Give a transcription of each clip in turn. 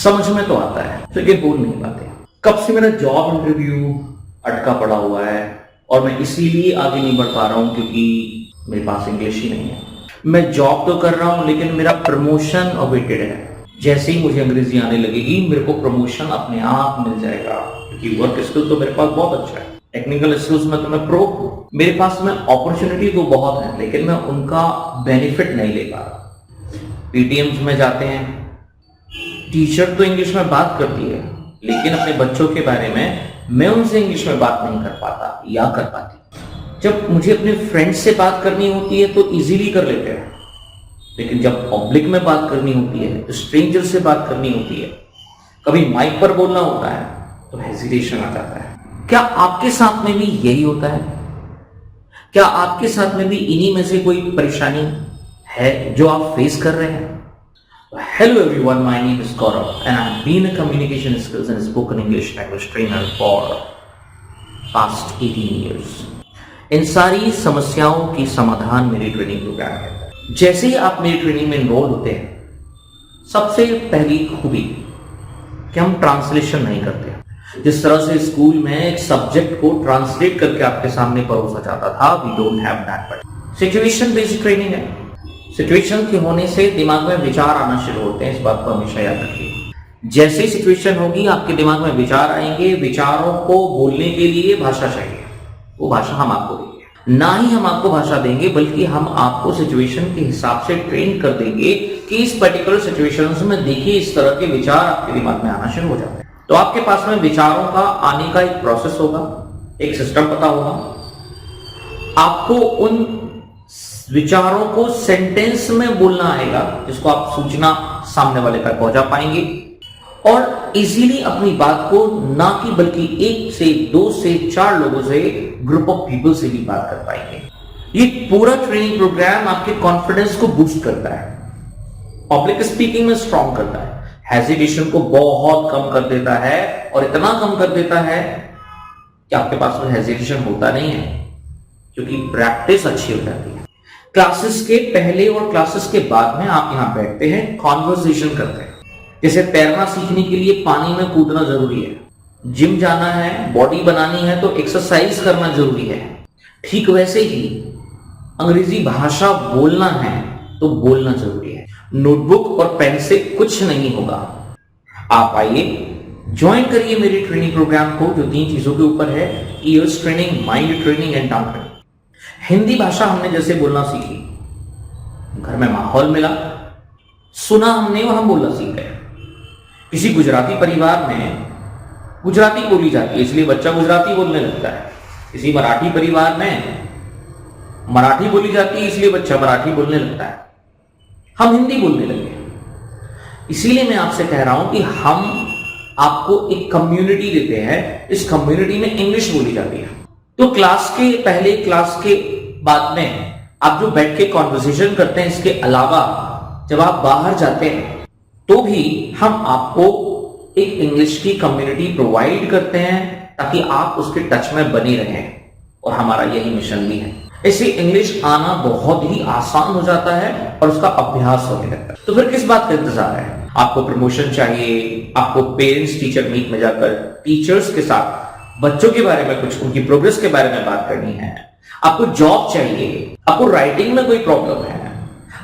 समझ में तो आता है लेकिन बोल नहीं पाते। कब से मेरा जॉब इंटरव्यू अटका पड़ा हुआ है और मैं इसीलिए आगे नहीं बढ़ पा रहा हूं क्योंकि मेरे पास इंग्लिश ही नहीं है। मैं जॉब तो कर रहा हूं लेकिन मेरा प्रमोशन अवेटेड है। जैसे ही मुझे अंग्रेजी आने लगेगी मेरे को प्रमोशन अपने आप मिल जाएगा क्योंकि वर्क स्किल तो मेरे पास बहुत अच्छा है। टेक्निकल स्किल्स में तो मैं प्रो हूं। मेरे पास में अपॉर्चुनिटी तो बहुत है लेकिन मैं उनका बेनिफिट नहीं ले पा रहा। पीटीएम्स में जाते हैं, टीचर तो इंग्लिश में बात करती है लेकिन अपने बच्चों के बारे में मैं उनसे इंग्लिश में बात नहीं कर पाता या कर पाती। जब मुझे अपने फ्रेंड्स से बात करनी होती है तो इजीली कर लेते हैं लेकिन जब पब्लिक में बात करनी होती है, स्ट्रेंजर से बात करनी होती है, कभी माइक पर बोलना होता है तो हेजिटेशन आ जाता है। क्या आपके साथ में भी यही होता है? क्या आपके साथ में भी इन्हीं में से कोई परेशानी है जो आप फेस कर रहे हैं? Hello everyone, my name is Gaurav and I've been a communication skills and spoken English language trainer for past 18 years. इन सारी समस्याओं की समाधान मेरी ट्रेनिंग प्रोग्राम है। जैसे ही आप मेरी ट्रेनिंग में इनरोल होते हैं, सबसे पहली खूबी कि हम ट्रांसलेशन नहीं करते। जिस तरह से स्कूल में एक सब्जेक्ट को ट्रांसलेट करके आपके सामने परोसा जाता था, we don't have that. Situation based training है। सिचुएशन के होने से दिमाग में विचार आना शुरू होते हैं, इस बात को हमेशा याद रखिए। जैसे ही सिचुएशन होगी आपके दिमाग में विचार आएंगे। विचारों को बोलने के लिए भाषा चाहिए, वो भाषा हम आपको देंगे। ना ही हम आपको भाषा देंगे बल्कि हम आपको सिचुएशन के हिसाब से ट्रेन कर देंगे कि इस पर्टिकुलर सिचुएशंस में देखिए इस तरह के विचार आपके दिमाग में आना शुरू हो जाते हैं। तो आपके पास में विचारों का आने का एक प्रोसेस होगा, एक सिस्टम पता होगा। आपको उन विचारों को सेंटेंस में बोलना आएगा जिसको आप सूचना सामने वाले तक पहुंचा पाएंगे और इजीली अपनी बात को ना कि बल्कि 1 से 2 से 4 लोगों से, ग्रुप ऑफ पीपल से भी बात कर पाएंगे। ये पूरा ट्रेनिंग प्रोग्राम आपके कॉन्फिडेंस को बूस्ट करता है, पब्लिक स्पीकिंग में स्ट्रांग करता है, हेजिटेशन को बहुत कम कर देता है और इतना कम कर देता है कि आपके पास में हेजिटेशन होता नहीं है क्योंकि प्रैक्टिस अच्छी हो जाती है। क्लासेस के पहले और क्लासेस के बाद में आप यहां बैठते हैं, कॉन्वर्सेशन करते हैं। जैसे तैरना सीखने के लिए पानी में कूदना जरूरी है, जिम जाना है, बॉडी बनानी है तो एक्सरसाइज करना जरूरी है, ठीक वैसे ही अंग्रेजी भाषा बोलना है तो बोलना जरूरी है। नोटबुक और पेन से कुछ नहीं होगा। आप आइए, ज्वाइन करिए मेरी ट्रेनिंग प्रोग्राम को जो 3 चीजों के ऊपर है: years training, mind training and tongue training. Hindi भाषा हमने जैसे बोलना सीखी, घर में माहौल मिला, सुना हमने और हम बोलना सीख गए। किसी गुजराती परिवार में गुजराती बोली जाती है इसलिए बच्चा गुजराती बोलने लगता है। किसी मराठी परिवार में मराठी बोली जाती है इसलिए बच्चा मराठी बोलने लगता है। हम हिंदी बोलने लगे। इसीलिए मैं आपसे कह रहा हूं कि हम आपको एक कम्युनिटी देते हैं, इस कम्युनिटी में इंग्लिश बोली जाती है। तो क्लास के पहले, क्लास के बाद में आप जो बैठ के कॉन्वर्सेशन करते हैं, इसके अलावा जब आप बाहर जाते हैं तो भी हम आपको एक इंग्लिश की कम्युनिटी प्रोवाइड करते हैं ताकि आप उसके टच में बने रहें और हमारा यही मिशन भी है। इससे इंग्लिश आना बहुत ही आसान हो जाता है और उसका अभ्यास होने लगता है। तो फिर किस बात का इंतजार है? आपको प्रमोशन चाहिए, आपको पेरेंट्स टीचर मीट में जाकर टीचर्स के साथ बच्चों के बारे में कुछ, उनकी प्रोग्रेस के बारे में बात करनी है, आपको जॉब चाहिए, आपको राइटिंग में कोई प्रॉब्लम है,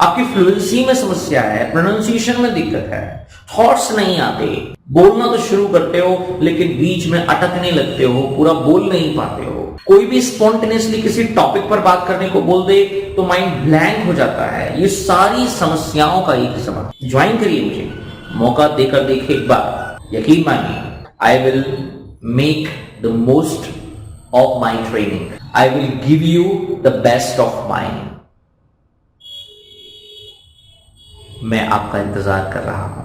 आपकी फ्लुएंसी में समस्या है, प्रोनाउंसिएशन में दिक्कत है, थॉट्स नहीं आते, बोलना तो शुरू करते हो लेकिन बीच में अटकने लगते हो, पूरा बोल नहीं पाते हो, कोई भी स्पॉन्टेनियसली किसी टॉपिक पर बात करने को बोल दे तो माइंड ब्लैंक हो जाता है। ये सारी समस्याओं का एक समाधान। ज्वाइन करिए मुझे, मौका देकर देखिए एक बार, यकीन मानिए, I will make the most of my training, I will give you the best of mind. मैं आपका इंतजार कर रहा हूं,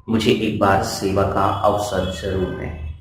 मुझे एक बार सेवा का अवसर जरूर दें।